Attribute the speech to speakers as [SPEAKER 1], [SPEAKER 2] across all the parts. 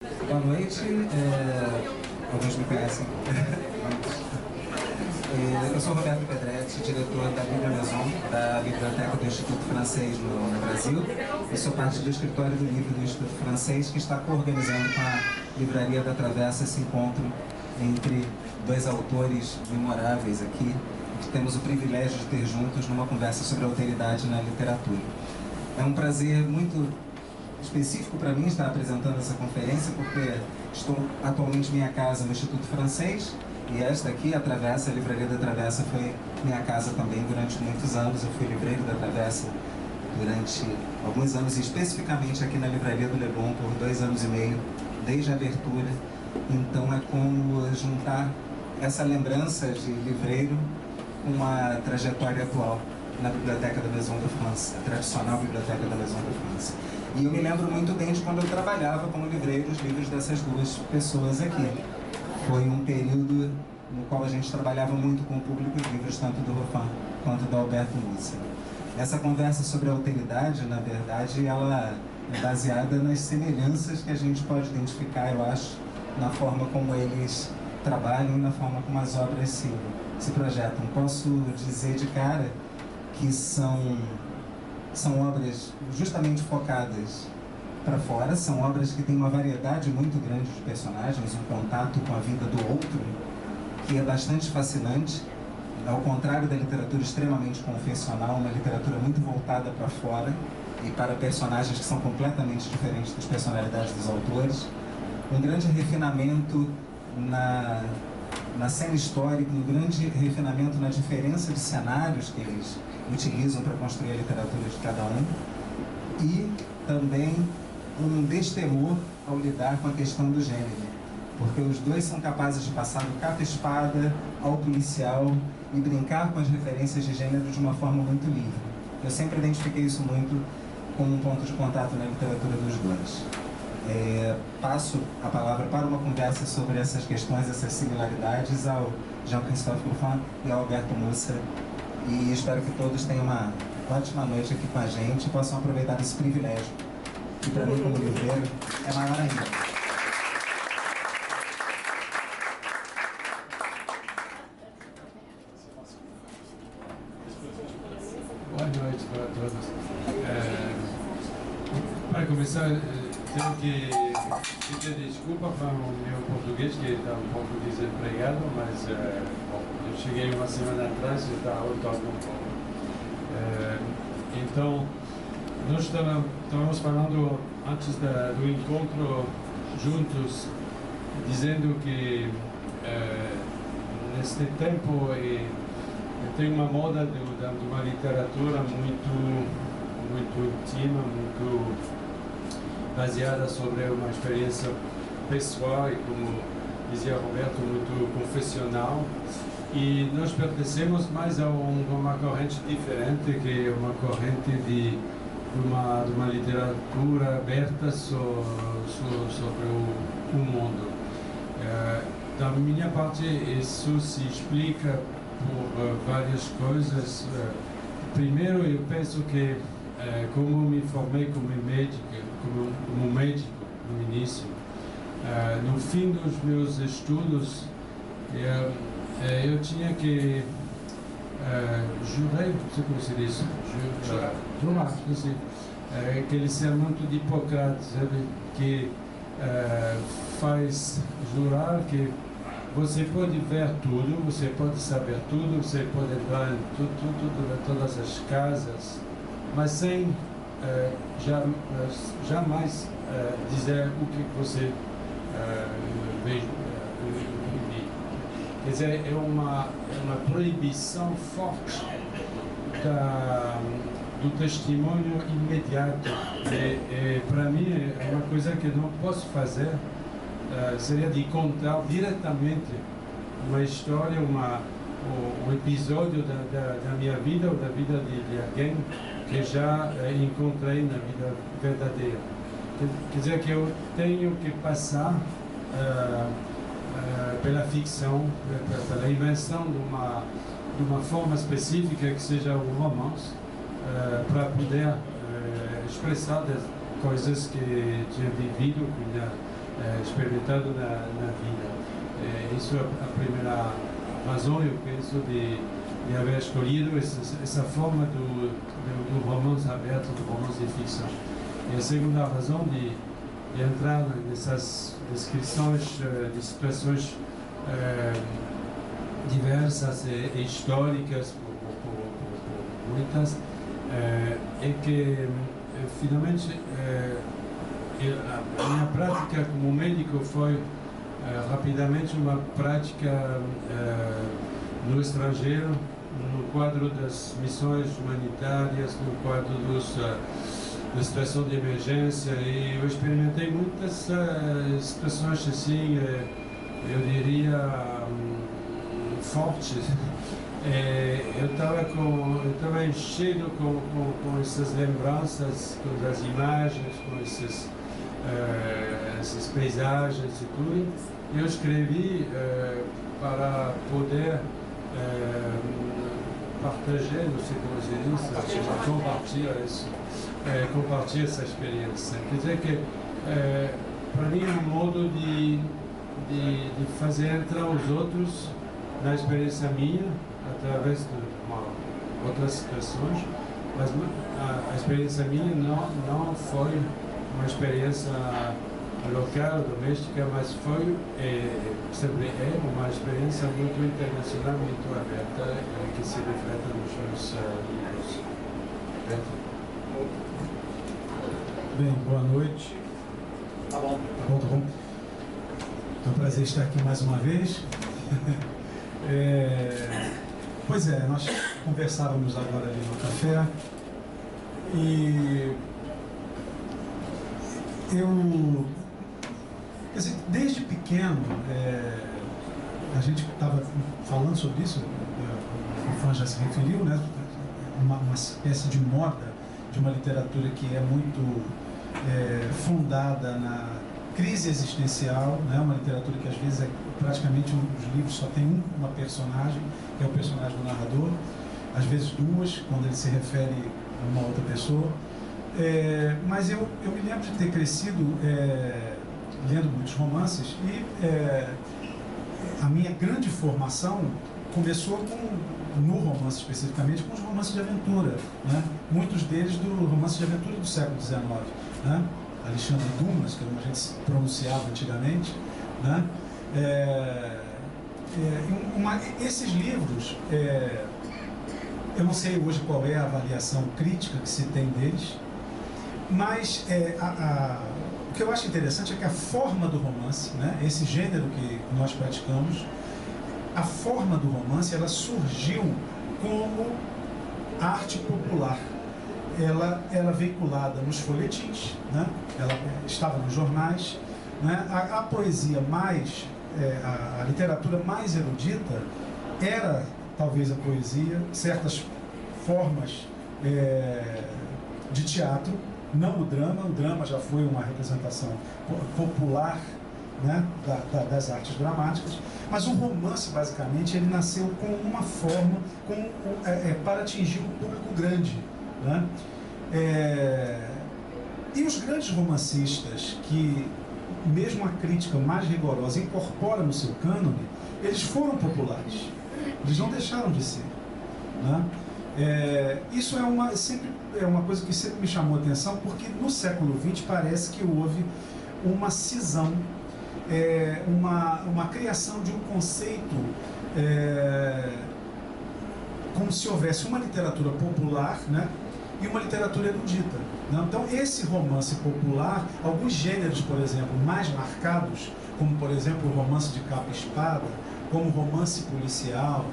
[SPEAKER 1] Boa noite, alguns me conhecem. Eu sou Roberto Pedretti, diretor da Bíblia Maison, da Biblioteca do Instituto Francês no Brasil, e sou parte do escritório do livro do Instituto Francês, que está coorganizando com a Livraria da Travessa esse encontro entre dois autores memoráveis aqui, que temos o privilégio de ter juntos numa conversa sobre alteridade na literatura. É um prazer muito específico para mim estar apresentando essa conferência, porque estou atualmente em minha casa no Instituto Francês, e esta aqui, a Travessa, a Livraria da Travessa, foi minha casa também durante muitos anos. Eu fui livreiro da Travessa durante alguns anos, e especificamente aqui na Livraria do Leblon por 2 anos e meio, desde a abertura. Então é como juntar essa lembrança de livreiro com uma trajetória atual na Biblioteca da Maison de France, a tradicional Biblioteca da Maison de France. E eu me lembro muito bem de quando eu trabalhava como livreiro os livros dessas duas pessoas aqui. Foi um período no qual a gente trabalhava muito com o público os livros tanto do Ruffin quanto do Alberto Musser. Essa conversa sobre a alteridade, na verdade, ela é baseada nas semelhanças que a gente pode identificar, eu acho, na forma como eles trabalham e na forma como as obras se projetam. Posso dizer de cara que são obras justamente focadas para fora, são obras que têm uma variedade muito grande de personagens, um contato com a vida do outro, que é bastante fascinante, ao contrário da literatura extremamente confessional, uma literatura muito voltada para fora e para personagens que são completamente diferentes das personalidades dos autores. Um grande refinamento na cena histórica, um grande refinamento na diferença de cenários que eles utilizam para construir a literatura de cada um, e também um destemor ao lidar com a questão do gênero, porque os dois são capazes de passar do capa-espada ao policial e brincar com as referências de gênero de uma forma muito livre. Eu sempre identifiquei isso muito como um ponto de contato na literatura dos dois. Passo a palavra para uma conversa sobre essas questões, essas similaridades, ao Jean-Christophe Ruffin e ao Alberto Musser, e espero que todos tenham uma ótima noite aqui com a gente e possam aproveitar desse privilégio, que para mim como livreiro é maior ainda.
[SPEAKER 2] Boa noite para todos. Para começar, tenho que pedir desculpa para o meu português, que está um pouco desempregado, mas bom, eu cheguei uma semana atrás e está voltando um pouco. Então, nós estávamos falando antes do encontro juntos, dizendo que neste tempo tem uma moda de uma literatura muito íntima, muito baseada sobre uma experiência pessoal e, como dizia Roberto, muito confessional. E nós pertencemos mais a uma corrente diferente, que é uma corrente de uma literatura aberta sobre o mundo. Da minha parte, isso se explica por várias coisas. Primeiro, eu penso que, como me formei como médico no início, no fim dos meus estudos, eu tinha que jurar, não sei como se diz, jurar, aquele sermão de Hipócrates, sabe, que faz jurar que você pode ver tudo, você pode saber tudo, você pode entrar em todas as casas, mas sem jamais dizer o que você vê. Quer dizer, é uma proibição forte do testemunho imediato. Para mim, é uma coisa que não posso fazer. Seria de contar diretamente uma história, um episódio da minha vida ou da vida de alguém que já encontrei na vida verdadeira. Quer dizer que eu tenho que passar pela ficção, pela invenção de uma forma específica que seja o romance, para poder expressar coisas que tinha vivido, que experimentado na vida. Isso é a primeira razão, eu penso, de haver escolhido essa forma do romance aberto, do romance de ficção. E a segunda razão de entrar nessas descrições de situações diversas e históricas, muitas, é que finalmente a minha prática como médico foi rapidamente uma prática no estrangeiro, no quadro das missões humanitárias, no quadro da situação de emergência, e eu experimentei muitas situações assim, eu diria, fortes. Eu estava enchido com essas lembranças, com as imagens, com essas paisagens e tudo. Eu escrevi para poder partager, não sei como se diz, compartilhar essa experiência. Quer dizer que, para mim, é um modo de fazer entrar os outros na experiência minha, através de outras situações, mas a experiência minha não foi uma experiência local, doméstica, mas foi, sempre é, uma experiência muito internacional, muito aberta, que se reflete nos meus livros.
[SPEAKER 3] Bem, boa noite.
[SPEAKER 4] Tá bom.
[SPEAKER 3] Tá bom. É um prazer estar aqui mais uma vez. Pois é, nós conversávamos agora ali no café e eu, quer dizer, desde pequeno, a gente estava falando sobre isso, o Fran já se referiu, né? Uma espécie de moda de uma literatura que é muito fundada na crise existencial, né? Uma literatura que às vezes praticamente os livros só tem uma personagem, que é o personagem do narrador, às vezes duas, quando ele se refere a uma outra pessoa. Mas eu me lembro de ter crescido lendo muitos romances e a minha grande formação começou no romance especificamente, com os romances de aventura, né? Muitos deles do romance de aventura do século XIX, né? Alexandre Dumas, que era como a gente pronunciava antigamente, né? Esses livros, eu não sei hoje qual é a avaliação crítica que se tem deles, mas o que eu acho interessante é que a forma do romance, né, esse gênero que nós praticamos, a forma do romance, ela surgiu como arte popular. Ela era veiculada nos folhetins, né? Ela estava nos jornais, né? A poesia mais, a literatura mais erudita era talvez a poesia, certas formas de teatro, não o drama já foi uma representação popular, né, das artes dramáticas, mas o romance, basicamente, ele nasceu com uma forma, para atingir um público grande, né? E os grandes romancistas que, mesmo a crítica mais rigorosa, incorpora no seu cânone, eles foram populares, eles não deixaram de ser, né? Isso sempre é uma coisa que sempre me chamou a atenção, porque no século XX parece que houve uma cisão, uma criação de um conceito, como se houvesse uma literatura popular, né, e uma literatura erudita, né? Então esse romance popular, alguns gêneros, por exemplo, mais marcados, como por exemplo o romance de capa e espada, como o romance policial,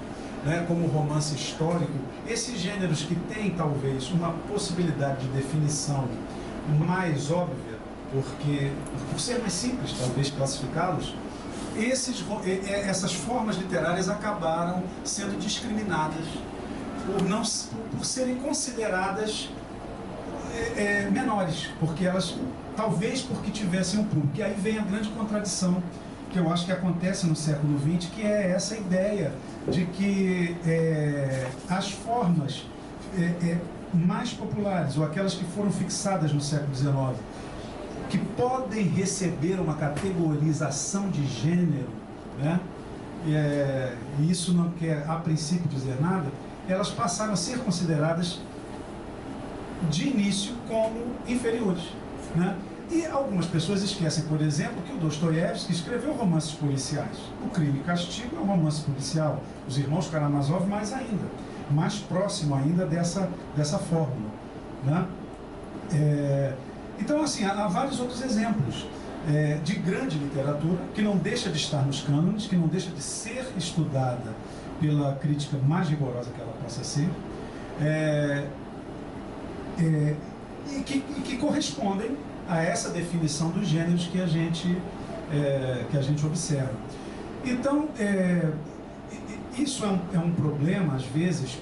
[SPEAKER 3] né, como o romance histórico, esses gêneros que têm talvez uma possibilidade de definição mais óbvia, por ser mais simples talvez classificá-los, essas formas literárias acabaram sendo discriminadas por serem consideradas menores, porque elas, talvez porque tivessem um público. E aí vem a grande contradição que eu acho que acontece no século XX, que é essa ideia de que as formas mais populares, ou aquelas que foram fixadas no século XIX, que podem receber uma categorização de gênero, né? E isso não quer, a princípio, dizer nada, elas passaram a ser consideradas de início como inferiores, né? E algumas pessoas esquecem, por exemplo, que o Dostoiévski escreveu romances policiais. O Crime e Castigo é um romance policial. Os Irmãos Karamazov mais ainda, mais próximo ainda dessa fórmula, né? Então, assim, há vários outros exemplos de grande literatura que não deixa de estar nos cânones, que não deixa de ser estudada pela crítica mais rigorosa que ela possa ser, e que correspondem a essa definição dos gêneros que a gente observa. Então, isso é um problema, às vezes,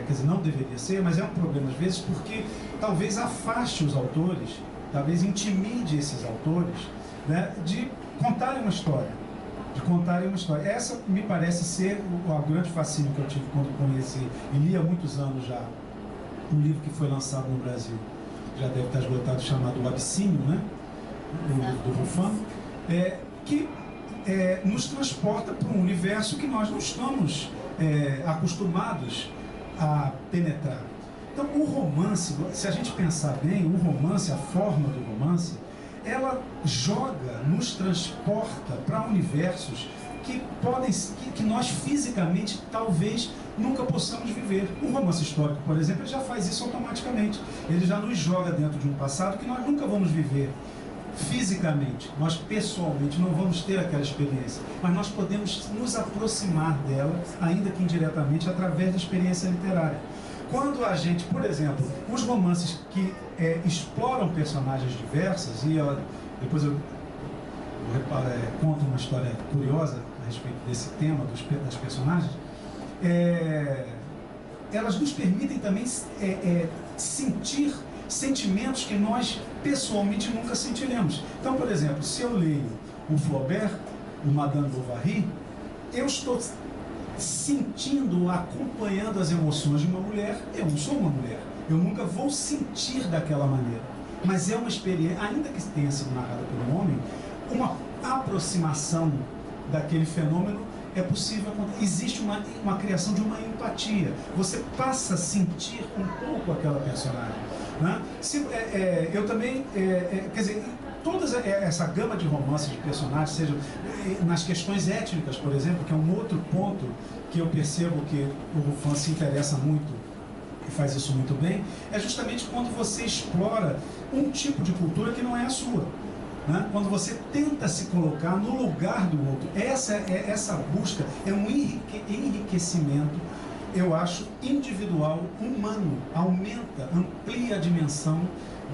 [SPEAKER 3] quer dizer, não deveria ser, mas é um problema, às vezes, porque talvez afaste os autores, talvez intimide esses autores, né, de contarem uma história. Essa me parece ser o grande fascínio que eu tive quando conheci, e li há muitos anos já, um livro que foi lançado no Brasil, já deve estar esgotado, chamado O Abissínio, né, do Ruffin, que nos transporta para um universo que nós não estamos acostumados a penetrar. Então, o romance, se a gente pensar bem, o romance, a forma do romance, ela nos transporta para universos que nós fisicamente talvez nunca possamos viver. O romance histórico, por exemplo, ele já faz isso automaticamente. Ele já nos joga dentro de um passado que nós nunca vamos viver fisicamente. Nós pessoalmente não vamos ter aquela experiência, mas nós podemos nos aproximar dela, ainda que indiretamente, através da experiência literária. Quando a gente, por exemplo, os romances que exploram personagens diversas, e depois eu conto uma história curiosa a respeito desse tema, das personagens, elas nos permitem também sentir sentimentos que nós pessoalmente nunca sentiremos. Então, por exemplo, se eu leio o Flaubert, o Madame Bovary, eu estou sentindo, acompanhando as emoções de uma mulher. Eu não sou uma mulher, eu nunca vou sentir daquela maneira, mas é uma experiência, ainda que tenha sido narrada por um homem, uma aproximação daquele fenômeno é possível. Existe uma criação de uma empatia, você passa a sentir um pouco aquela personagem, né? Eu também, quer dizer, toda essa gama de romances de personagens, seja nas questões étnicas, por exemplo, que é um outro ponto que eu percebo que o Ruffin se interessa muito e faz isso muito bem, é justamente quando você explora um tipo de cultura que não é a sua, né? Quando você tenta se colocar no lugar do outro. Essa busca é um enriquecimento, eu acho, individual, humano, amplia a dimensão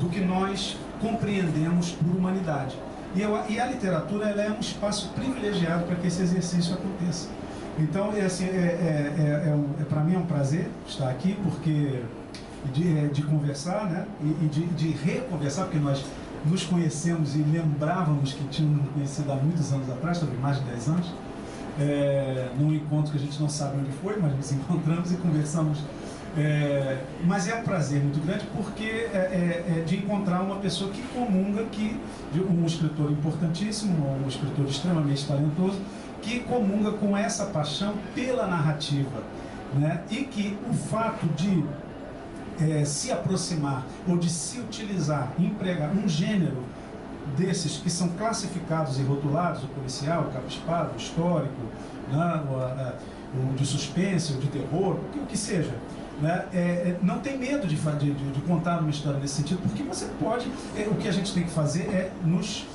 [SPEAKER 3] do que nós compreendemos por humanidade. E a literatura, ela é um espaço privilegiado para que esse exercício aconteça. Então, assim, para mim é um prazer estar aqui, porque de conversar, né, e de reconversar, porque nós nos conhecemos e lembrávamos que tínhamos nos conhecido há muitos anos atrás, talvez mais de 10 anos, num encontro que a gente não sabe onde foi, mas nos encontramos e conversamos. Mas é um prazer muito grande, porque de encontrar uma pessoa que comunga, um escritor importantíssimo, um escritor extremamente talentoso, que comunga com essa paixão pela narrativa, né? E que o fato de se aproximar ou de se utilizar, empregar um gênero desses que são classificados e rotulados, o policial, o capa-espada, o histórico, né? O de suspense, o de terror, o que seja, né? Não tem medo de contar uma história nesse sentido, porque você pode, o que a gente tem que fazer é nos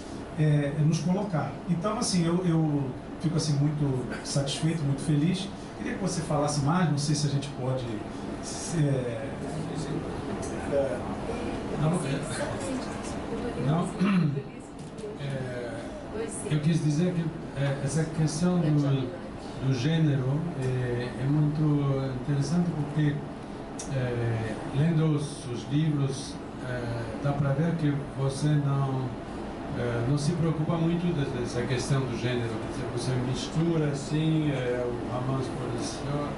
[SPEAKER 3] colocar. Então, assim, eu fico assim muito satisfeito, muito feliz. Queria que você falasse mais, não sei se a gente pode...
[SPEAKER 2] Eu quis dizer que essa questão do gênero é muito interessante, porque lendo os livros dá para ver que você não se preocupa muito dessa questão do gênero. Você mistura assim o romance policial,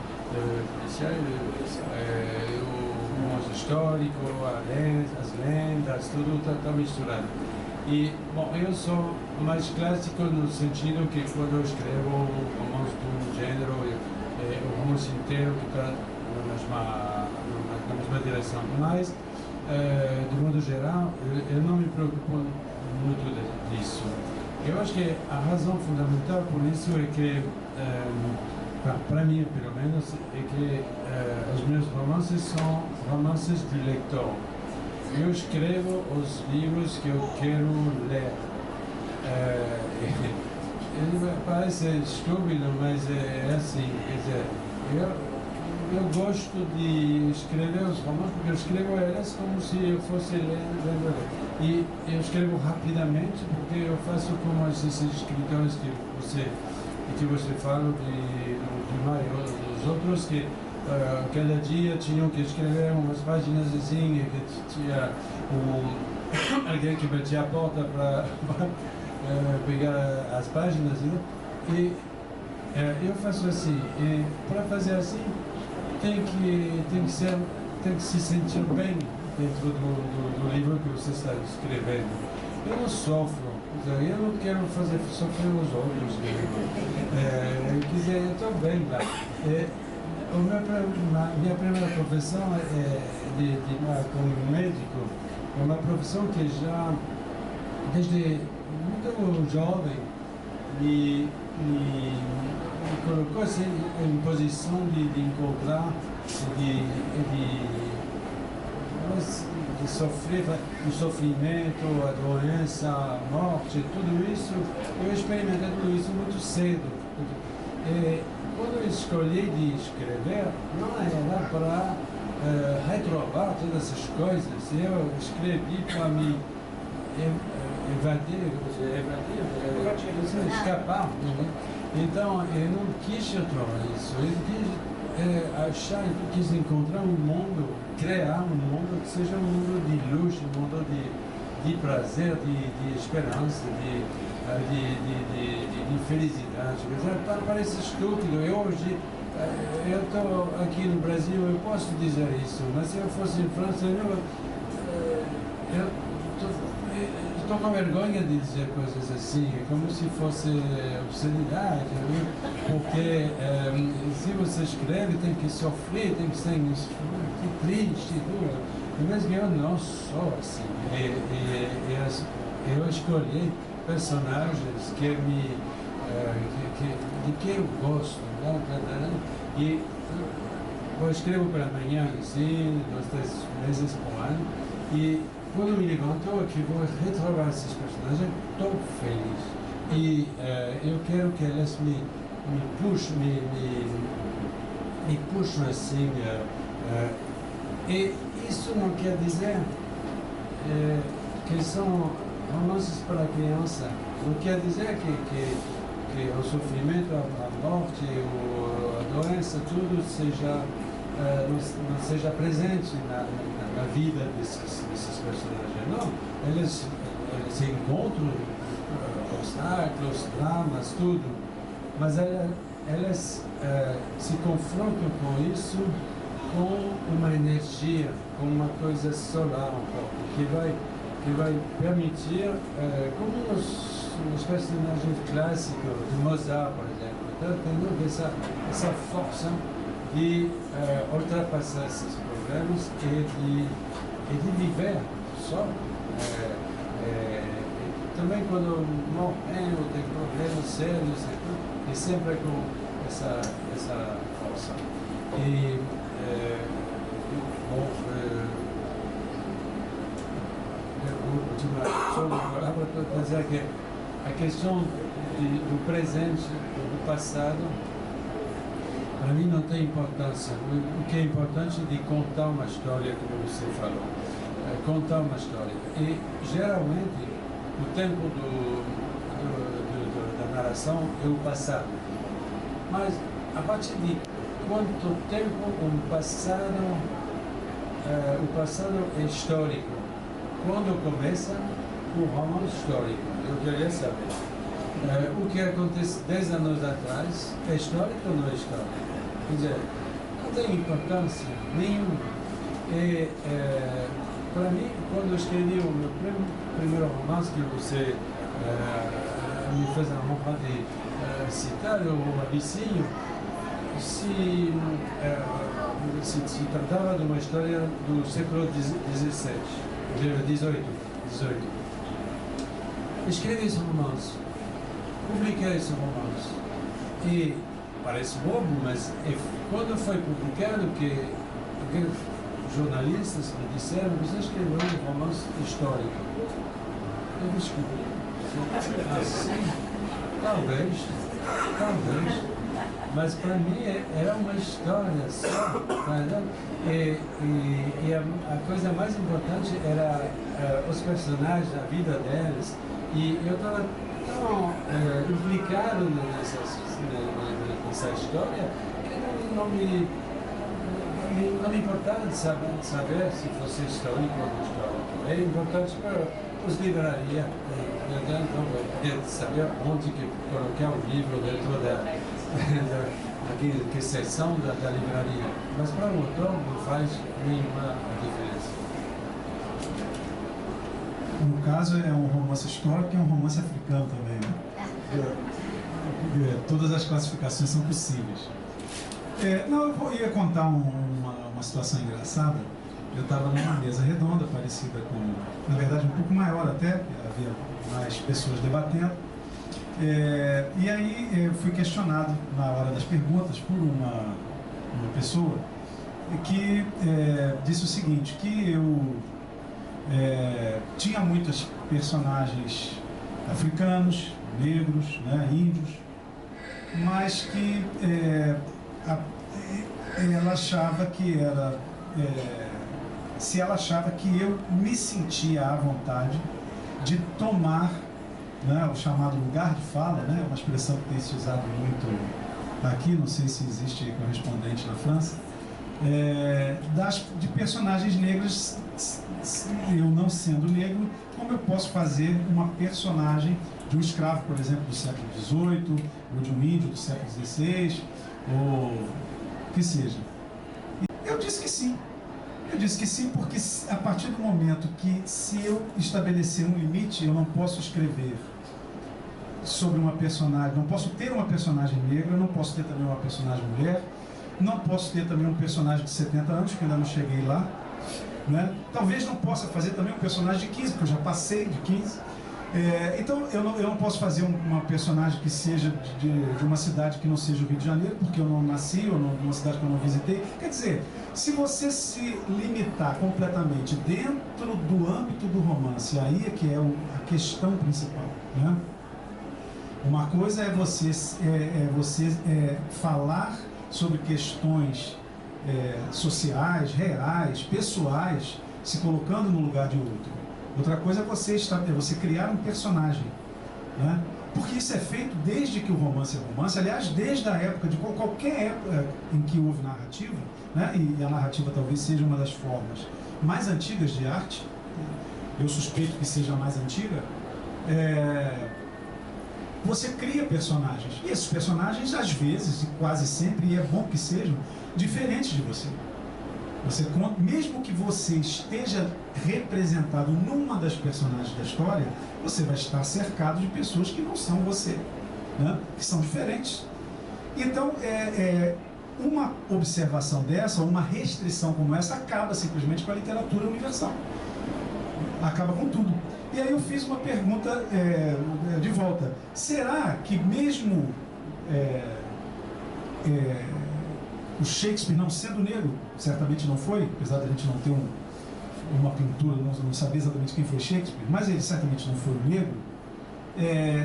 [SPEAKER 2] o romance histórico, as lendas, tudo está misturado. E, bom, eu sou mais clássico no sentido que quando eu escrevo um romance de um gênero, o romance inteiro que está na mesma direção. Mas, de modo geral, eu não me preocupo muito disso. Eu acho que a razão fundamental por isso é que, para mim pelo menos, é que os meus romances são romances de leitor. Eu escrevo os livros que eu quero ler. Parece estúpido, mas é assim. Quer dizer, eu gosto de escrever os romances porque eu escrevo eles como se eu fosse lendo. E eu escrevo rapidamente porque eu faço como esses escritores que você fala de Mário, dos outros que cada dia tinham que escrever umas páginas assim, e que tinha alguém que batia a porta para pegar as páginas, né? E eu faço assim, e para fazer assim tem que se sentir bem dentro do livro que você está escrevendo. Eu não sofro, eu não quero fazer sofrer os outros. Quer dizer, eu estou bem lá. Minha primeira profissão como médico é uma profissão que já, desde muito jovem, me colocou assim, em posição de encontrar, de sofrer o sofrimento, a doença, a morte, tudo isso. Eu experimentei tudo isso muito cedo. Quando eu escolhi de escrever, não era para retrovar todas essas coisas. Eu escrevi para me escapar. Então, eu não quis retrovar isso. Eu quis encontrar um mundo, criar um mundo que seja um mundo de luz, um mundo de prazer, de esperança, de felicidade. Parece estúpido. Eu estou aqui no Brasil, eu posso dizer isso, mas se eu fosse em França, eu estou com vergonha de dizer coisas assim, é como se fosse obscenidade, né? Porque se você escreve tem que sofrer, tem que ser triste, tudo. Mas eu não sou assim. Eu escolhi personagens de que eu gosto, né? E eu escrevo pela manhã, assim, 2, 3 vezes por ano, e quando me levanto aqui, vou retrovar esses personagens, estou feliz. E eu quero que eles me puxem assim. E isso não quer dizer que são romances para criança. Não quer dizer que o sofrimento, a morte, a doença, tudo não seja presente na vida desses personagens. Não, eles se encontram obstáculos, dramas, tudo, mas elas se confrontam com isso com uma energia, com uma coisa solar um pouco, que vai permitir, como nos personagens clássicos de Mozart, por exemplo, então, tendo essa força de ultrapassar esses problemas e de viver só. Também quando morrem ou tem problemas sérios, e sempre com essa força. E, última palavra para dizer que a questão do presente, do passado, para mim não tem importância. O que é importante é de contar uma história, como você falou. Contar uma história. E, geralmente, o tempo da narração é o passado. Mas, a partir de quanto tempo o passado é histórico? Quando começa o romance histórico? Eu queria saber. O que acontece 10 anos atrás é histórico ou não é histórico? Quer dizer, não tem importância nenhuma. para mim, quando eu escrevi o meu primeiro romance, que você me fez a honra de citar, o Abissinho, se tratava de uma história do século XVII. Escrevi esse romance, publiquei esse romance e parece bobo, mas quando foi publicado que jornalistas me disseram: você escreveu um romance histórico. Eu descobri. Assim, talvez, mas para mim era uma história só. E a coisa mais importante era os personagens, a vida deles. E eu estava tão implicado nessa história que não me importava de saber se fosse histórico ou não histórico. É importante para os livrarias, então, saber onde que colocar o livro dentro que seção da livraria. Mas para o autor não faz nenhuma diferença.
[SPEAKER 3] No caso, é um romance histórico e um romance africano também, né? Todas as classificações são possíveis. Eu ia contar uma situação engraçada. Eu estava numa mesa redonda, parecida com... Na verdade, um pouco maior até, havia mais pessoas debatendo. E aí eu fui questionado na hora das perguntas por uma pessoa que disse o seguinte, que eu tinha muitos personagens africanos, negros, né, índios, mas que ela achava que era... se ela achava que eu me sentia à vontade de tomar, né, o chamado lugar de fala, né, uma expressão que tem se usado muito aqui, não sei se existe correspondente na França, de personagens negras, eu não sendo negro, como eu posso fazer uma personagem de um escravo, por exemplo, do século XVIII, ou de um índio do século XVI, ou o que seja. Eu disse que sim. Eu disse que sim, porque a partir do momento que, se eu estabelecer um limite, eu não posso escrever sobre uma personagem, não posso ter uma personagem negra, eu não posso ter também uma personagem mulher, não posso ter também um personagem de 70 anos, que ainda não cheguei lá, né? Talvez não possa fazer também um personagem de 15, porque eu já passei de 15. Então eu não posso fazer uma personagem que seja de uma cidade que não seja o Rio de Janeiro, porque eu não nasci, ou numa cidade que eu não visitei. Quer dizer, se você se limitar completamente dentro do âmbito do romance, aí é que é a questão principal, né? Uma coisa é você falar sobre questões sociais, reais, pessoais, se colocando no lugar de outro. Outra coisa é você criar um personagem, né? Porque isso é feito desde que o romance é romance, aliás, desde a época de qualquer época em que houve narrativa, né? E a narrativa talvez seja uma das formas mais antigas de arte, eu suspeito que seja a mais antiga. Você cria personagens, e esses personagens, às vezes, e quase sempre, e é bom que sejam, diferentes de você. Mesmo que você esteja representado numa das personagens da história, você vai estar cercado de pessoas que não são você, né? Que são diferentes. Então, uma observação dessa, uma restrição como essa, acaba simplesmente com a literatura universal. Acaba com tudo. E aí eu fiz uma pergunta de volta. Será que mesmo o Shakespeare, não sendo negro, certamente não foi, apesar de a gente não ter uma pintura, não saber exatamente quem foi Shakespeare, mas ele certamente não foi negro,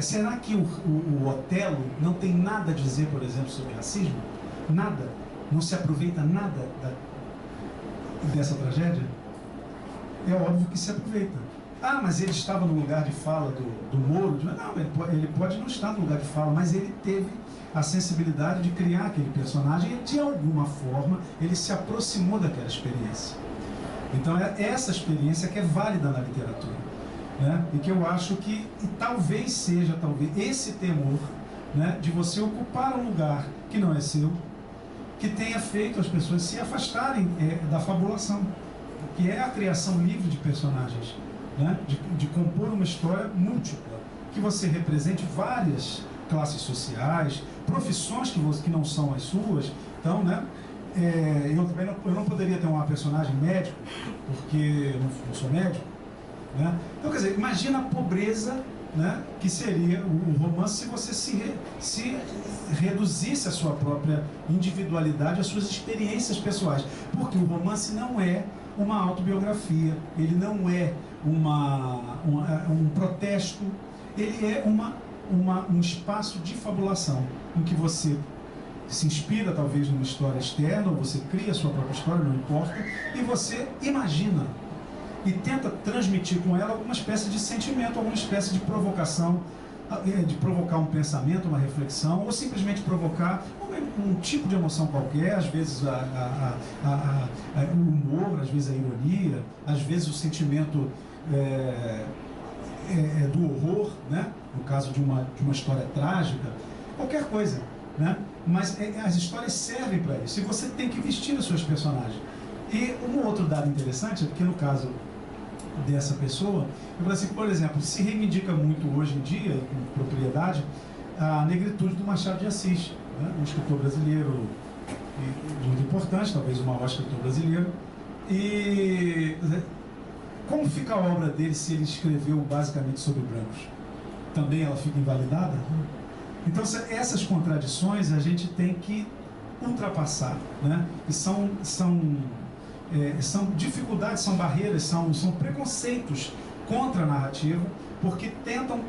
[SPEAKER 3] será que o Otelo não tem nada a dizer, por exemplo, sobre racismo? Nada? Não se aproveita nada dessa tragédia? É óbvio que se aproveita. Ah, mas ele estava no lugar de fala do Moro? Não, ele pode não estar no lugar de fala, mas ele teve a sensibilidade de criar aquele personagem e, de alguma forma, ele se aproximou daquela experiência. Então, é essa experiência que é válida na literatura, né? E que eu acho que talvez seja esse temor, né, de você ocupar um lugar que não é seu, que tenha feito as pessoas se afastarem da fabulação. que é a criação livre de personagens, né? De compor uma história múltipla, que você represente várias classes sociais, profissões que não são as suas. Então, né? Eu não poderia ter uma personagem médico, porque eu não sou médico, né? Então, quer dizer, imagina a pobreza, né, que seria o romance se você se reduzisse a sua própria individualidade, as suas experiências pessoais. Porque o romance não é uma autobiografia, ele não é um protesto, ele é um espaço de fabulação, em que você se inspira talvez numa história externa, ou você cria a sua própria história, não importa, e você imagina e tenta transmitir com ela alguma espécie de sentimento, alguma espécie de provocação, de provocar um pensamento, uma reflexão, ou simplesmente provocar um tipo de emoção qualquer, às vezes o humor, às vezes a ironia, às vezes o sentimento do horror, né? No caso de uma história trágica, qualquer coisa, né? Mas as histórias servem para isso, e você tem que vestir os seus personagens. E um outro dado interessante é porque, no caso dessa pessoa, eu falei assim, por exemplo, se reivindica muito hoje em dia, com propriedade, a negritude do Machado de Assis, né? Um escritor brasileiro muito importante, talvez o maior escritor brasileiro. E como fica a obra dele se ele escreveu basicamente sobre brancos? Também ela fica invalidada? Então, essas contradições a gente tem que ultrapassar, né? E são dificuldades, são barreiras, são preconceitos contra a narrativa, porque tentam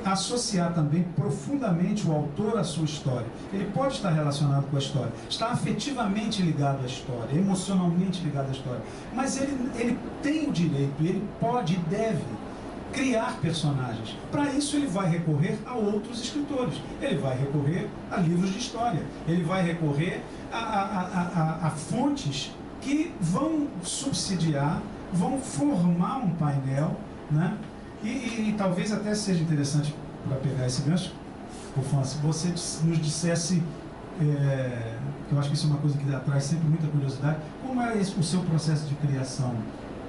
[SPEAKER 3] associar também profundamente o autor à sua história. Ele pode estar relacionado com a história, está afetivamente ligado à história, emocionalmente ligado à história, mas ele tem o direito, ele pode e deve criar personagens. Para isso ele vai recorrer a outros escritores, ele vai recorrer a livros de história, ele vai recorrer a fontes que vão subsidiar, vão formar um painel, né? E talvez até seja interessante, para pegar esse gancho, se você nos dissesse, que eu acho que isso é uma coisa que atrai sempre muita curiosidade, como é o seu processo de criação,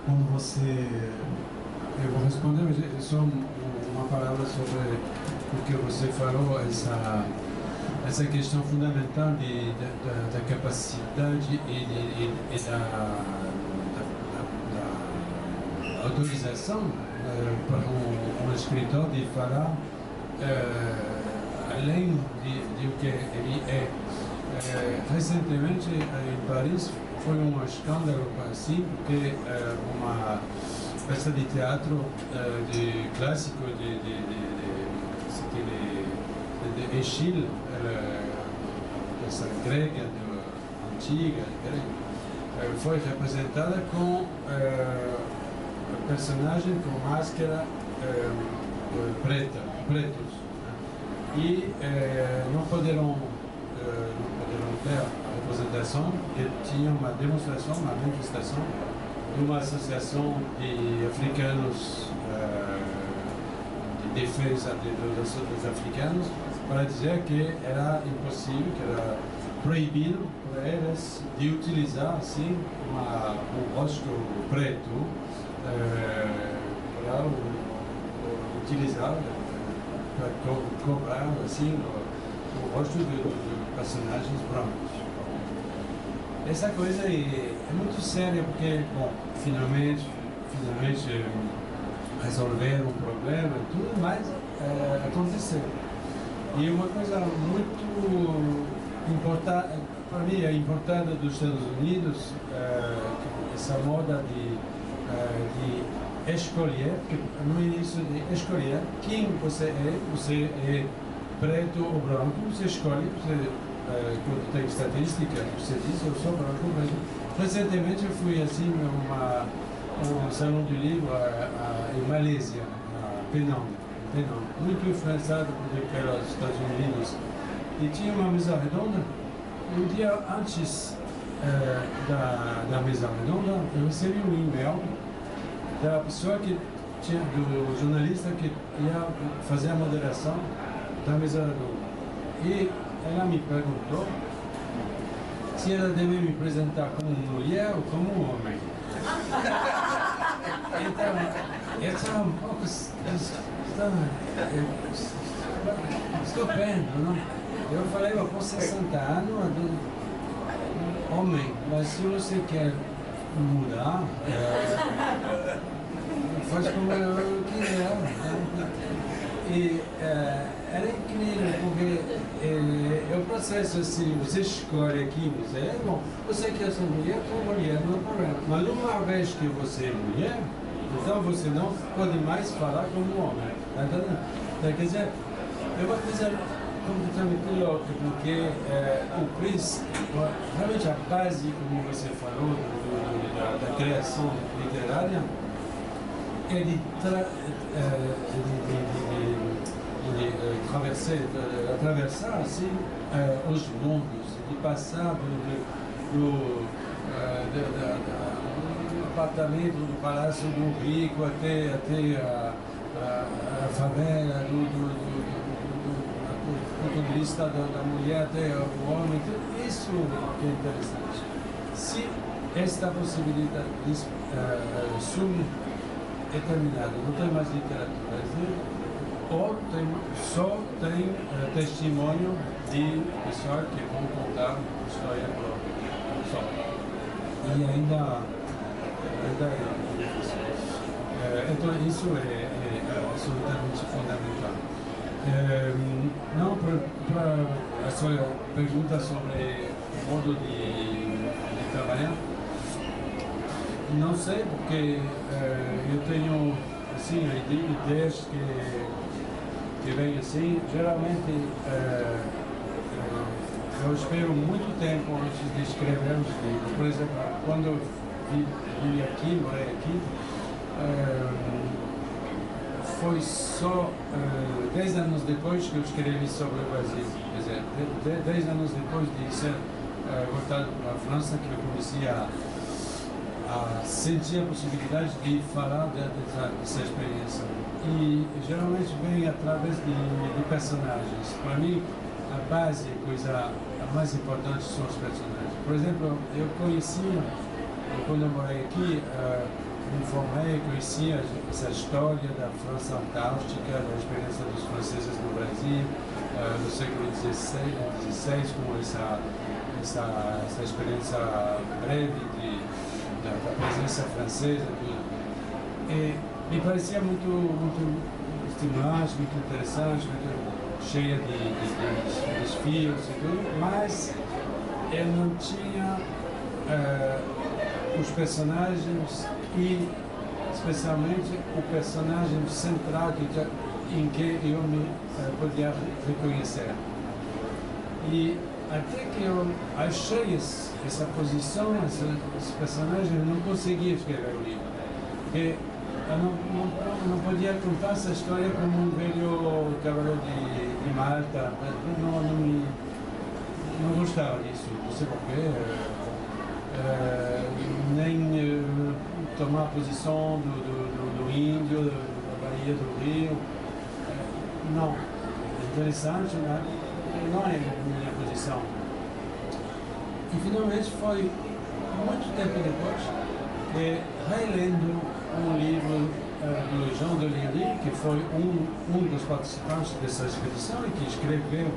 [SPEAKER 3] quando você...
[SPEAKER 2] Eu vou responder, mas só uma palavra sobre o que você falou, essa questão fundamental da capacidade e da autorização para um escritor de falar além de o que ele é. Recentemente em Paris foi um escândalo assim, porque uma peça de teatro de clássico de Eschyle, essa grega antiga, foi representada com personagem com máscara pretos, e não poderam ver a representação, que tinha uma demonstração, uma manifestação de uma associação de africanos de defesa dos africanos, para dizer que era impossível, que era proibido para eles de utilizar assim um rosto preto para utilizar, para cobrar assim o rosto de personagens brancos. Essa coisa é muito séria, porque, bom, finalmente resolver um problema e tudo mais aconteceu. E uma coisa muito importante, para mim, é importante dos Estados Unidos, essa moda de escolher, porque no início de escolher quem você é preto ou branco, você escolhe, quando tem estatística, você diz, eu sou branco, mas recentemente eu fui assim um salão de livro em Malásia, Penang, muito influenciado pelos Estados Unidos, e tinha uma mesa redonda. Um dia antes da mesa redonda, eu recebi um e-mail da pessoa do jornalista que ia fazer a moderação da mesa redonda, e ela me perguntou se ela deve me apresentar como mulher ou como homem. Então, eu estava um pouco estupendo, não? Eu falei, com 60 anos, homem, mas se você quer mudar, faz como eu quiser. E era incrível, porque o processo assim, você escolhe aqui, você quer ser mulher, não é problema. Mas uma vez que você é mulher, então você não pode mais falar como homem. Quer dizer, é uma coisa completamente louca, porque o Chris, realmente a base, como você falou, da criação literária, é de atravessar assim, os mundos, de passar do apartamento, do palácio do rico até a favela, do ponto de vista da mulher até o homem. Então, isso que é interessante. Se esta possibilidade é terminada, não tem mais literatura, ou só tem testemunho de pessoas que vão contar a história própria. Só. E ainda então isso é absolutamente fundamental. Não, para a sua pergunta sobre o modo de trabalhar, não sei, porque eu tenho assim, ideias que vêm assim. Geralmente eu espero muito tempo antes de escrever os livros. Por exemplo, quando eu vim aqui, morei aqui, foi só 10 anos depois que eu escrevi sobre o Brasil. Quer dizer, 10 anos depois de ser voltado para a França, que eu comecei a sentir a possibilidade de falar dessa experiência. E geralmente vem através de personagens. Para mim, a base, a mais importante são os personagens. Por exemplo, eu conhecia, quando eu morei aqui, me formei, conhecia essa história da França Antártica, da experiência dos franceses no Brasil, no século XVI, com essa experiência breve da presença francesa. E me parecia muito estimulante, muito interessante, muito cheia de desafios e tudo, mas eu não tinha os personagens e especialmente o personagem central em que eu me podia reconhecer. E até que eu achei essa posição, esse personagem, eu não conseguia escrever o livro. Porque eu não podia contar essa história como um velho cavaleiro de Malta. Não gostava disso, não sei porquê. Nem tomar a posição do índio, da Baía do Rio. Não. É interessante, mas não é a minha posição. E finalmente foi muito tempo depois que, relendo um livro do Jean de Léry, que foi um dos participantes dessa expedição e que escreveu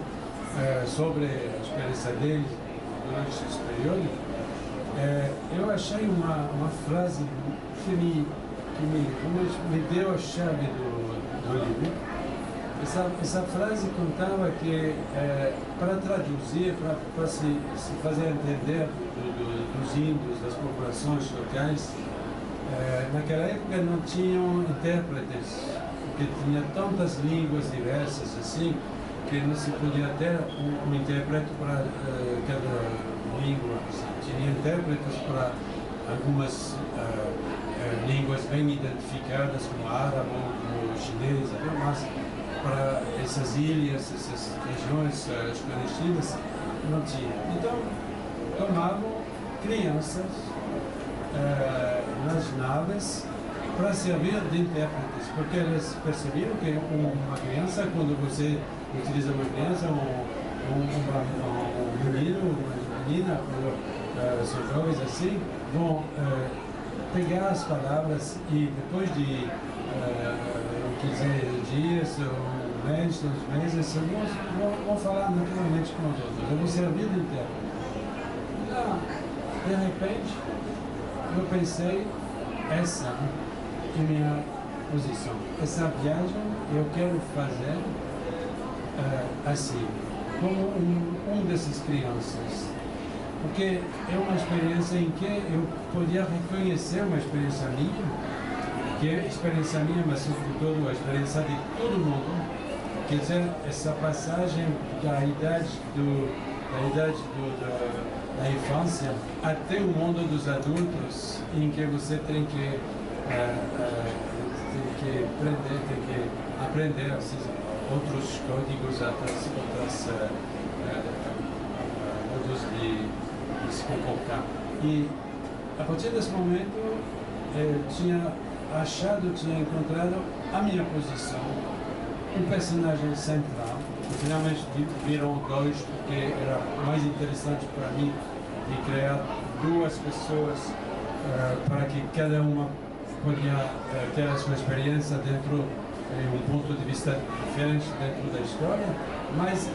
[SPEAKER 2] sobre a experiência dele durante esse período, eu achei uma frase que me deu a chave do livro. Essa frase contava que, para traduzir, para se fazer entender dos índios, das populações locais, naquela época não tinham intérpretes, porque tinha tantas línguas diversas assim, que não se podia ter um intérprete para cada língua. Tinha intérpretes para algumas línguas bem identificadas, como árabe, como chinês, mas para essas ilhas, essas regiões desconhecidas, não tinha. Então, tomavam crianças nas naves para servir de intérpretes, porque eles perceberam que uma criança, quando você utiliza uma criança, um menino, uma menina, são jovens assim, vão pegar as palavras e depois de 15 dias, um mês, 2 meses, vou falar naturalmente com os outros. Eu vou servir de intérprete. De repente, eu pensei, essa é minha posição. Essa viagem eu quero fazer assim, como um dessas crianças. Porque é uma experiência em que eu podia reconhecer uma experiência minha, que é a experiência minha, mas sobretudo a experiência de todo mundo. Quer dizer, essa passagem da idade da infância até o mundo dos adultos, em que você tem que aprender esses outros códigos, outros modos de se comportar. E a partir desse momento eu tinha encontrado a minha posição, um personagem central. Finalmente viram 2, porque era mais interessante para mim de criar 2 pessoas para que cada uma podia ter a sua experiência dentro de um ponto de vista diferente dentro da história, mas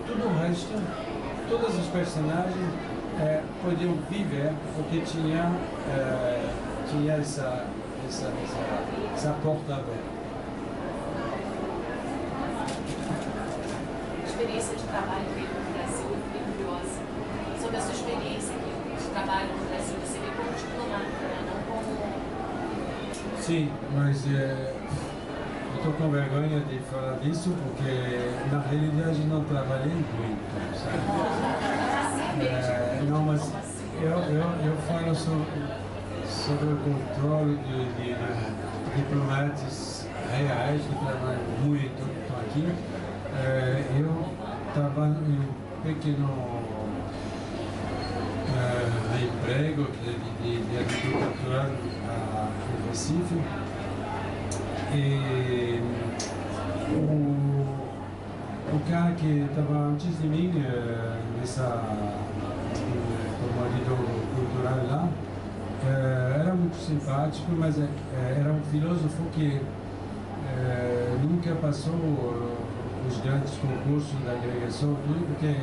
[SPEAKER 2] tudo o resto, todos os personagens podiam viver porque tinha essa porta aberta.
[SPEAKER 4] A experiência de trabalho aqui no Brasil é curiosa. Sobre a sua experiência aqui de trabalho no Brasil, você veio como diplomata, né? Não como...
[SPEAKER 2] Sim, mas eu estou com vergonha de falar disso porque na realidade não trabalhei muito, sabe? Não, mas eu falo sobre o controle de diplomatas reais que trabalham muito, estão aqui. Eu estava em um pequeno emprego de agricultura cultural em Recife, e o cara que estava antes de mim como editor cultural lá era muito simpático, mas era um filósofo que nunca passou os grandes concursos da agregação, tudo porque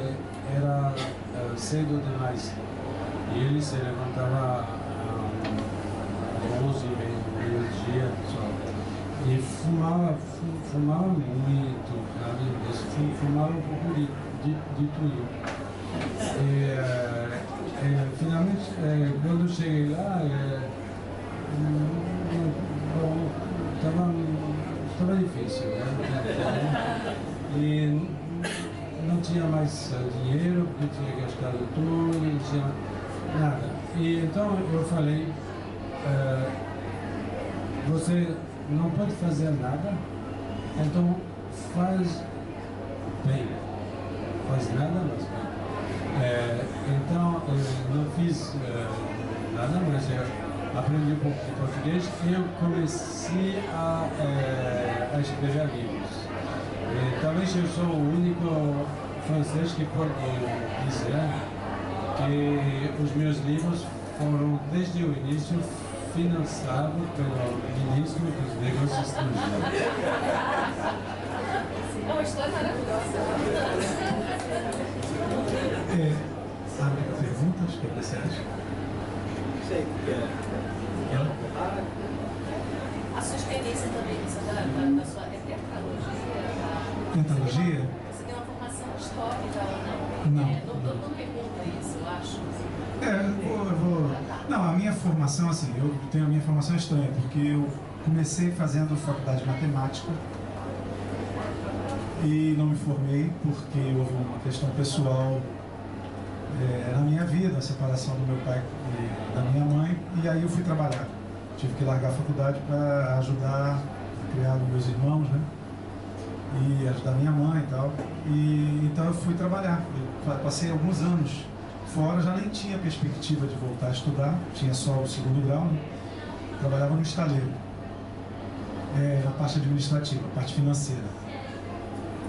[SPEAKER 2] era cedo demais. E ele se levantava às 11, meio-dia só. E fumava muito, sabe? Fumava um pouco de tudo. E finalmente, quando eu cheguei lá, estava difícil, né? E não tinha mais dinheiro, porque tinha gastado tudo, não tinha nada. E então eu falei, você não pode fazer nada, então faz bem. Faz nada, mas bem. Então eu não fiz nada, mas eu aprendi um pouco de português e eu comecei a escrever livros. Talvez eu sou o único francês que pode dizer que os meus livros foram, desde o início, financiados pelo Ministro dos Negócios Estrangeiros.
[SPEAKER 4] É uma história maravilhosa.
[SPEAKER 3] Abre perguntas, o que você acha?
[SPEAKER 5] Sei
[SPEAKER 4] A sua experiência também, da sua tetralogia?
[SPEAKER 3] Tetralogia?
[SPEAKER 4] Você tem uma formação histórica ou não? Não pergunta isso, eu acho.
[SPEAKER 3] Não, a minha formação, assim, eu tenho a minha formação estranha, porque eu comecei fazendo faculdade de matemática e não me formei porque houve uma questão pessoal na minha vida, a separação do meu pai e da minha mãe, e aí eu fui trabalhar. Tive que largar a faculdade para ajudar a criar os meus irmãos, né? E ajudar minha mãe e tal. E então eu fui trabalhar. Eu passei alguns anos fora, já nem tinha perspectiva de voltar a estudar, tinha só o 2º grau, né? Trabalhava no estaleiro, na parte administrativa, parte financeira.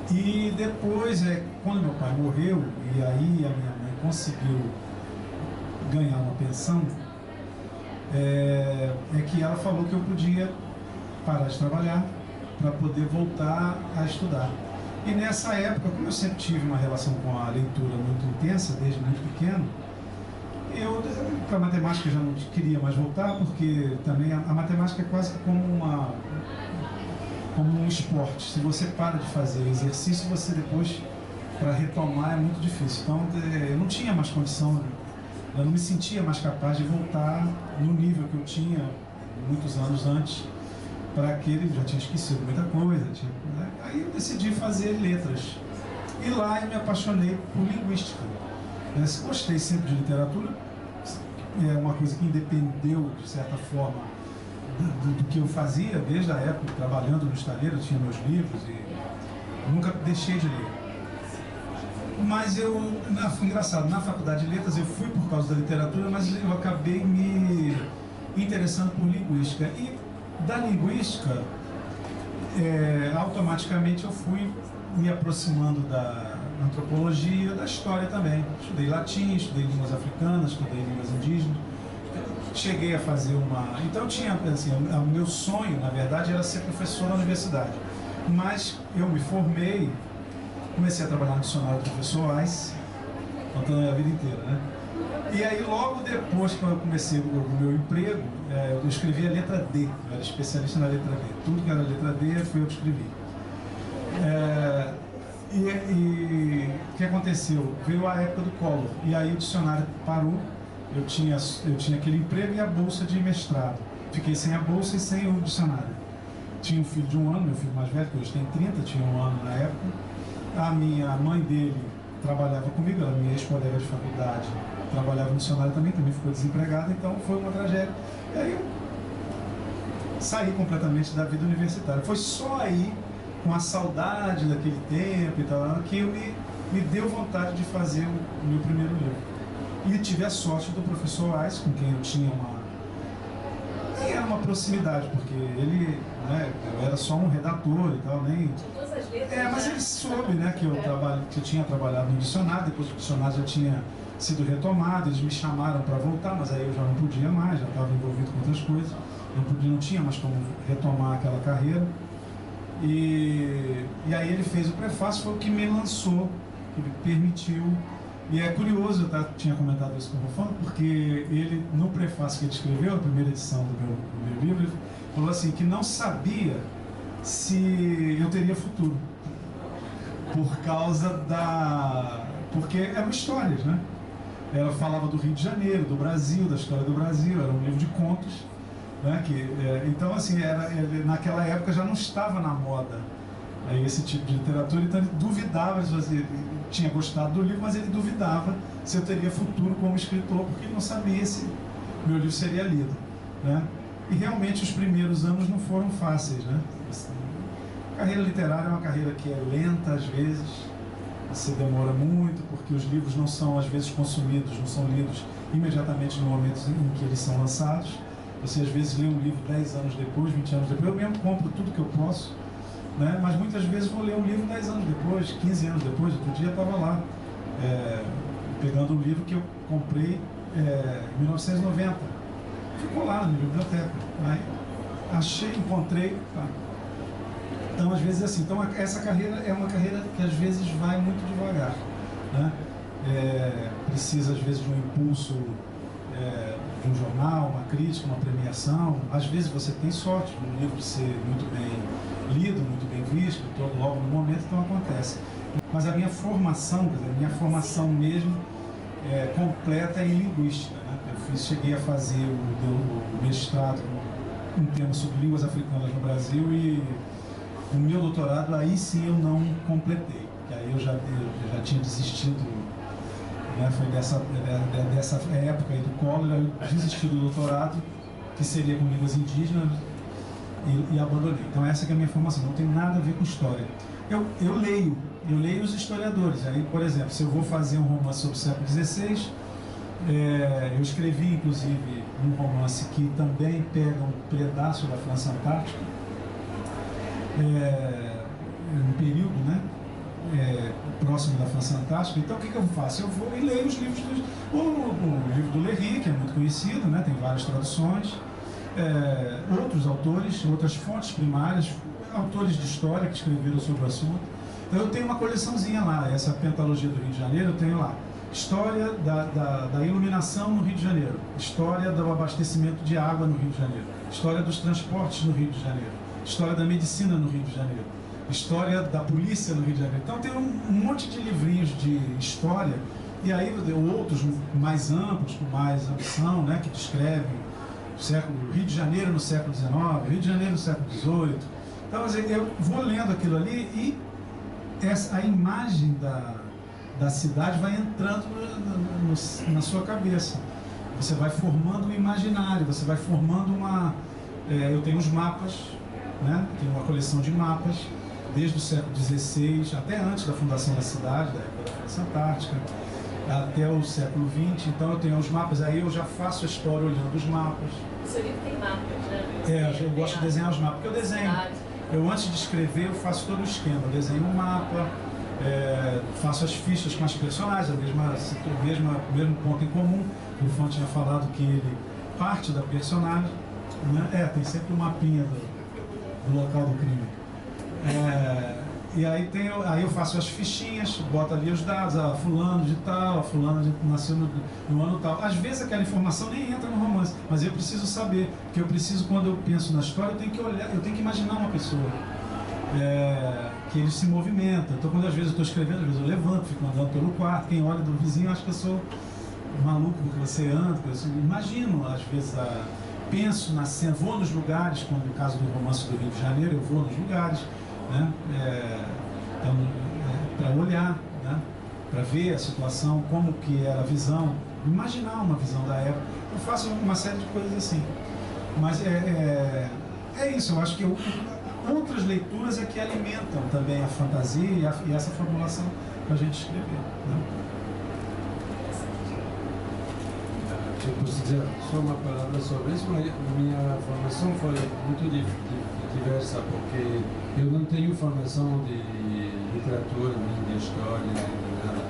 [SPEAKER 3] E depois, quando meu pai morreu, e aí a minha mãe conseguiu ganhar uma pensão, é que ela falou que eu podia parar de trabalhar para poder voltar a estudar. E nessa época, como eu sempre tive uma relação com a leitura muito intensa, desde muito pequeno, eu, para a matemática, já não queria mais voltar, porque também a matemática é quase que como um esporte. Se você para de fazer exercício, você depois, para retomar, é muito difícil. Então, eu não tinha mais condição, eu não me sentia mais capaz de voltar no nível que eu tinha muitos anos antes, para aquele, já tinha esquecido muita coisa. Né? Aí eu decidi fazer letras. E lá eu me apaixonei por linguística. Gostei sempre de literatura, é uma coisa que independeu, de certa forma, do que eu fazia, desde a época, trabalhando no estaleiro, eu tinha meus livros e nunca deixei de ler. Mas foi engraçado, na faculdade de letras eu fui por causa da literatura, mas eu acabei me interessando por linguística. E da linguística, automaticamente eu fui me aproximando da antropologia, da história também. Estudei latim, estudei línguas africanas, estudei línguas indígenas. Cheguei a fazer uma... Então eu tinha, assim, o meu sonho, na verdade, era ser professor na universidade. Mas eu me formei, comecei a trabalhar no dicionário do professor Weiss, contando a vida inteira, né? E aí, logo depois que eu comecei o meu emprego, eu escrevi a letra D. Eu era especialista na letra D. Tudo que era letra D, foi eu que escrevi. E o que aconteceu? Veio a época do Collor. E aí o dicionário parou. Eu tinha aquele emprego e a bolsa de mestrado. Fiquei sem a bolsa e sem o dicionário. Tinha um filho de 1 ano, meu filho mais velho, que hoje tem 30, tinha 1 ano na época. A minha mãe dele trabalhava comigo, ela era minha ex-colega de faculdade. Trabalhava no dicionário também ficou desempregada, então foi uma tragédia. E aí eu saí completamente da vida universitária. Foi só aí, com a saudade daquele tempo e tal, que eu me deu vontade de fazer o meu primeiro livro. E tive a sorte do professor Weiss, com quem eu tinha era uma proximidade, porque ele, né, eu era só um redator e tal, nem... mas ele soube, né, que eu tinha trabalhado no dicionário, depois o dicionário já tinha sido retomado, eles me chamaram para voltar, mas aí eu já não podia mais, já estava envolvido com outras coisas, não tinha mais como retomar aquela carreira. E aí ele fez o prefácio, foi o que me lançou, que me permitiu. E é curioso, eu tinha comentado isso com o Rufano, porque ele, no prefácio que ele escreveu, a primeira edição do meu livro, ele falou assim, que não sabia se eu teria futuro, por causa porque eram histórias, né? Ela falava do Rio de Janeiro, do Brasil, da história do Brasil, era um livro de contos, né? Então, assim, naquela época já não estava na moda esse tipo de literatura, então ele duvidava, ele tinha gostado do livro, mas ele duvidava se eu teria futuro como escritor, porque ele não sabia se meu livro seria lido, né? E realmente os primeiros anos não foram fáceis, né? A carreira literária é uma carreira que é lenta às vezes, você demora muito, porque os livros não são às vezes consumidos, não são lidos imediatamente no momento em que eles são lançados. Você às vezes lê um livro 10 anos depois, 20 anos depois. Eu mesmo compro tudo que eu posso, né? Mas muitas vezes vou ler um livro 10 anos depois, 15 anos depois. Outro dia eu estava lá, pegando um livro que eu comprei em 1990. Ficou lá na minha biblioteca. Aí achei, encontrei. Tá. Então, às vezes, assim, essa carreira é uma carreira que às vezes vai muito devagar, né? Precisa, às vezes, de um impulso de um jornal, uma crítica, uma premiação. Às vezes você tem sorte de um livro ser muito bem lido, muito bem visto, logo no momento, então acontece. Mas a minha formação, mesmo, completa em linguística, né? Cheguei a fazer o mestrado, um tema sobre línguas africanas no Brasil, e o meu doutorado, aí sim eu não completei, porque aí eu já tinha desistido, né? Foi dessa época aí do Collor, eu desisti do doutorado, que seria com línguas indígenas, e abandonei. Então essa que é a minha formação, não tem nada a ver com história. Eu leio os historiadores. Aí, por exemplo, se eu vou fazer um romance sobre o século XVI, eu escrevi, inclusive, um romance que também pega um pedaço da França Antártica, um período, né? próximo da França Antártica. Então, o que eu faço? Eu vou e leio os livros o livro do Léry, que é muito conhecido, né? Tem várias traduções, outros autores, outras fontes primárias, autores de história que escreveram sobre o assunto. Então, eu tenho uma coleçãozinha lá, essa Pentalogia do Rio de Janeiro, eu tenho lá história da iluminação no Rio de Janeiro, história do abastecimento de água no Rio de Janeiro, história dos transportes no Rio de Janeiro, história da medicina no Rio de Janeiro, história da polícia no Rio de Janeiro. Então tem um monte de livrinhos de história, e aí outros mais amplos, com mais ambição, né, que descrevem o Rio de Janeiro no século XIX, Rio de Janeiro no século XVIII. Então eu vou lendo aquilo ali e a imagem da cidade vai entrando na sua cabeça. Você vai formando um imaginário, você vai formando eu tenho os mapas, né? Tenho uma coleção de mapas, desde o século XVI, até antes da fundação da cidade, da época da França Antártica, até o século XX. Então eu tenho os mapas, aí eu já faço a história olhando os mapas.
[SPEAKER 4] O seu livro tem mapas, né?
[SPEAKER 3] Eu gosto de desenhar os mapas, porque eu desenho. Eu, antes de escrever, eu faço todo o esquema. Eu desenho um mapa, faço as fichas com as personagens, o mesmo ponto em comum. O Fon tinha falado que ele parte da personagem, né? Tem sempre um mapinha do local do crime. E aí eu faço as fichinhas, boto ali os dados, fulano de tal, fulano nasceu no ano tal. Às vezes aquela informação nem entra no romance, mas eu preciso saber, porque eu preciso, quando eu penso na história, eu tenho que olhar, eu tenho que imaginar uma pessoa, que ele se movimenta. Então, quando às vezes eu estou escrevendo, às vezes eu levanto, fico andando pelo quarto, quem olha do vizinho acha que eu sou maluco porque você anda, eu imagino, às vezes, penso na cena, vou nos lugares, como no caso do romance do Rio de Janeiro, eu vou nos lugares, né? Para olhar, né? Para ver a situação, como que era a visão, imaginar uma visão da época. Eu faço uma série de coisas assim. Mas é isso, eu acho que outras leituras é que alimentam também a fantasia e essa formulação para a gente escrever, né?
[SPEAKER 2] Eu posso dizer só uma palavra sobre isso, mas minha formação foi muito diversa, porque eu não tenho formação de literatura, nem de história, nem nada.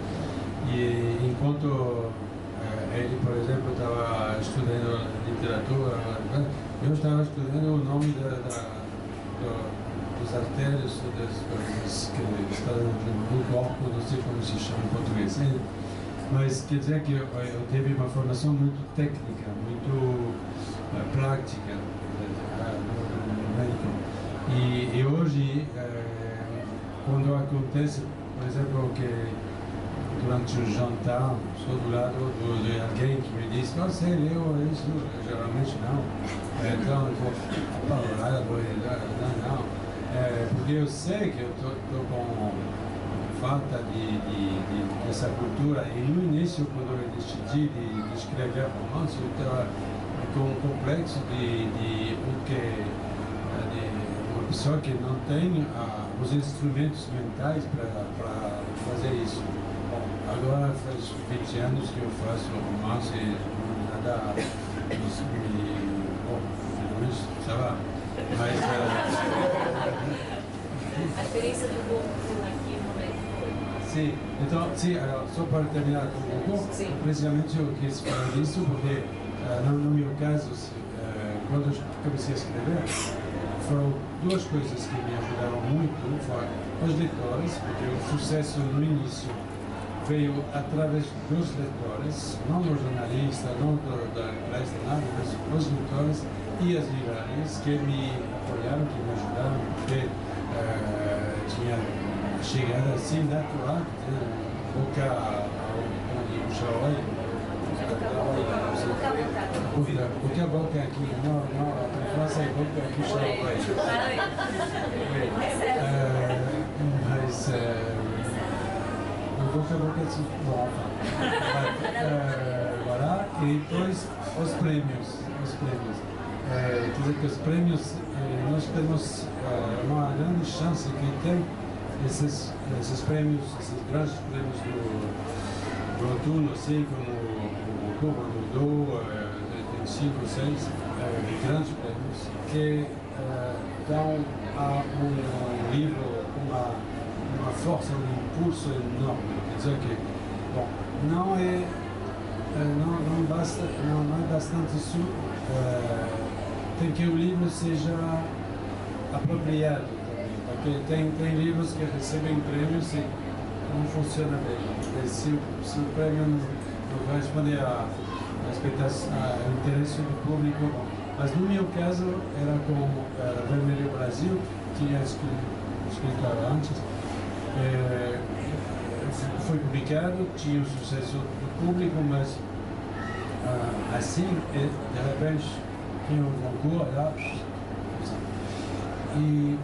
[SPEAKER 2] E enquanto ele, por exemplo, estava estudando literatura, eu estava estudando o nome dos artérios, das coisas que estão no corpo, não sei como se chama em português. Mas quer dizer que eu tive uma formação muito técnica, muito prática no médico. E hoje, quando acontece, por exemplo, que durante um jantar, estou do lado de alguém que me diz: você leu isso? Geralmente não. Então eu vou falar, não. Porque eu sei que eu estou com falta dessa cultura. E no início, quando eu decidi de escrever romance, eu estava com um complexo de uma pessoa que não tem os instrumentos mentais para fazer isso. Bom, agora faz 20 anos que eu faço romance e nada sei lá. Mas
[SPEAKER 4] a experiência do Goku aqui no México.
[SPEAKER 2] Sim, então, só para terminar com o Goku, precisamente eu quis falar disso, porque no meu caso, quando eu comecei a escrever, foram duas coisas que me ajudaram muito. Foram os leitores, porque o sucesso no início veio através dos leitores, não do jornalista, não da imprensa, nada, mas os leitores e as livrarias que me apoiaram, que me ajudaram, porque tinha chegada assim natural, boca ao Xaoi, boca a boca aqui, não, a França é boca aqui, Xaoi. Mas boca a boca assim, bom, agora, e depois os prêmios. Quer dizer que os prêmios, nós temos uma grande chance que tem esses prêmios, esses grandes prêmios do outono, assim como o Globo do tem 5 ou 6 grandes prêmios que dão a um livro uma uma força, um impulso enorme. Quer dizer que, bom, não é bastante isso, tem que o livro seja apropriado também, porque tem livros que recebem prêmios e não funciona bem. Porque se o prêmio não corresponde ao interesse do público, bom. Mas no meu caso era com Vermelho Brasil, que tinha escrito antes, foi publicado, tinha um sucesso do público, mas assim, de repente, tinha um concurso lá, e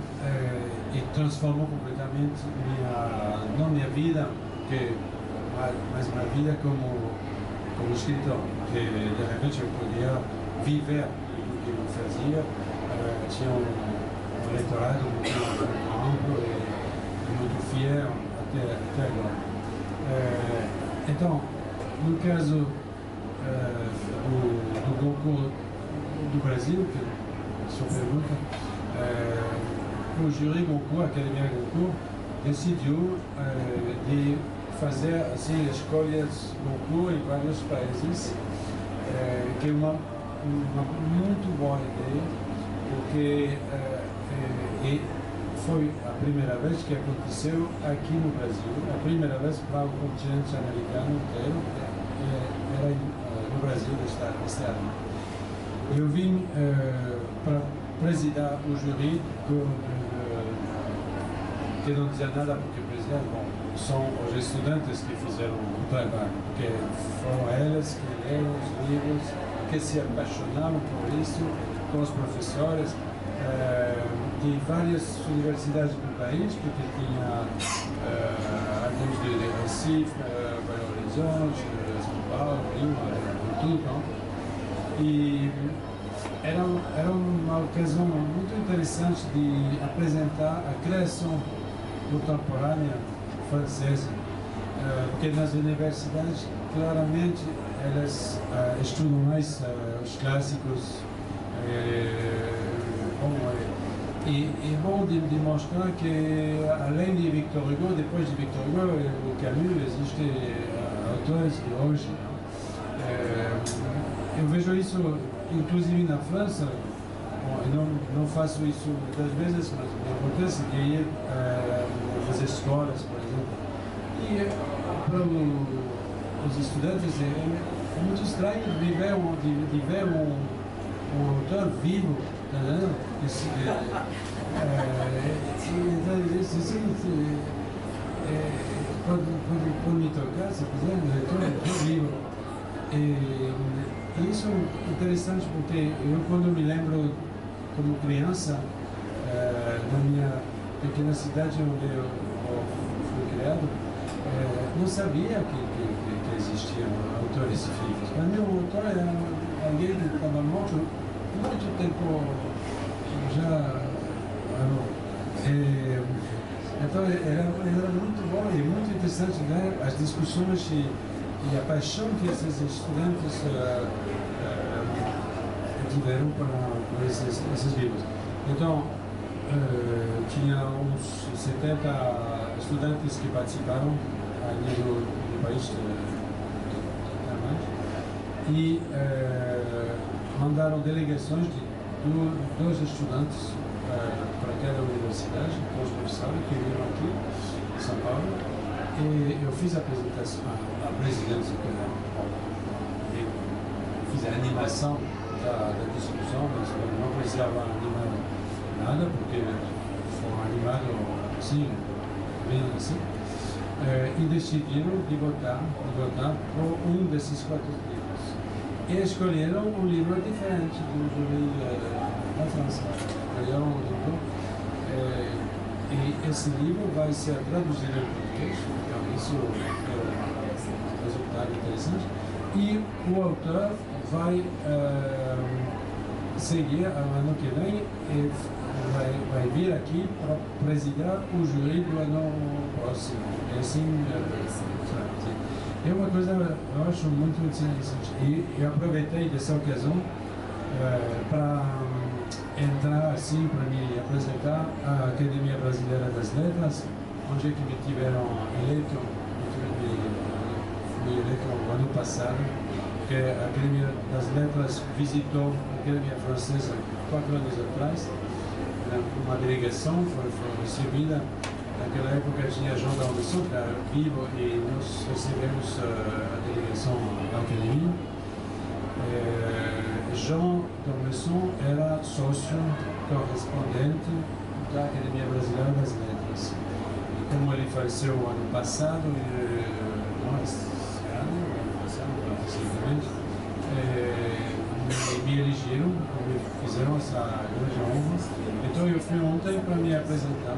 [SPEAKER 2] transformou completamente não minha vida, mas minha vida como escritor, que de repente eu podia viver do que eu fazia, tinha um leitorado muito amplo e muito fiel até agora. Então, no caso do concurso do Brasil, que é a sua pergunta, o júri Goncourt, a Academia Goncourt, decidiu de fazer assim, escolhas Goncourt em vários países, que é uma muito boa ideia, porque foi a primeira vez que aconteceu aqui no Brasil, a primeira vez para o continente americano inteiro, era no Brasil deste ano. Eu vim para presidir o júri que não dizia nada porque presidir, bom, são os estudantes que fizeram o trabalho, porque foram eles que leram os livros, que se apaixonaram por isso, com os professores de várias universidades do país, porque tinha alguns de Recife, Belo Horizonte, São Paulo, Rio, tudo, não? E era uma ocasião muito interessante de apresentar a criação contemporânea francesa, porque nas universidades, claramente, elas estudam mais os clássicos, e bom de mostrar que, além de Victor Hugo, depois de Victor Hugo e Camus, existem autores de hoje. Eu vejo isso, inclusive na França. Bom, eu não faço isso muitas vezes, mas acontece de ir às escolas, por exemplo. E para os estudantes é muito estranho de ver um autor vivo, tá vendo? Pode me tocar, se quiser, o autor vivo. E isso é interessante porque eu, quando me lembro como criança, na minha pequena cidade onde eu fui criado, não sabia que existiam autores vivos. Para mim, o autor era alguém que estava morto muito tempo já. Então, era muito bom e muito interessante ver as discussões e a paixão que esses estudantes tiveram por esses livros. Então, tinha uns 70 estudantes que participaram a nível do país e mandaram delegações de 2 estudantes para cada universidade, 2 professores que vieram aqui em São Paulo. E eu fiz a apresentação, a presidência, eu fiz a animação da discussão, mas não precisava animar nada, porque foram animados assim, bem assim, e decidiram de votar por um desses 4 livros. E escolheram um livro diferente do júri da França. Escolheram um livro, e esse livro vai ser traduzido em português, então isso é um resultado interessante. E o autor vai seguir ano que vem e vai vir aqui para presidir o júri do ano próximo. É assim, é uma coisa eu acho muito interessante. E eu aproveitei dessa ocasião para entrar assim, para me apresentar à Academia Brasileira das Letras, onde é que me tiveram eleito, me eleito no ano passado, que a Academia das Letras visitou a Academia Francesa 4 anos atrás, uma delegação foi recebida. Naquela época tinha Jean d'Ormesson, que era vivo, e nós recebemos a delegação da Academia. Jean d'Ormesson era sócio correspondente da Academia Brasileira das Letras. E como ele faleceu ano passado, me elegeram, me fizeram essa grande honra. Então eu fui ontem para me apresentar.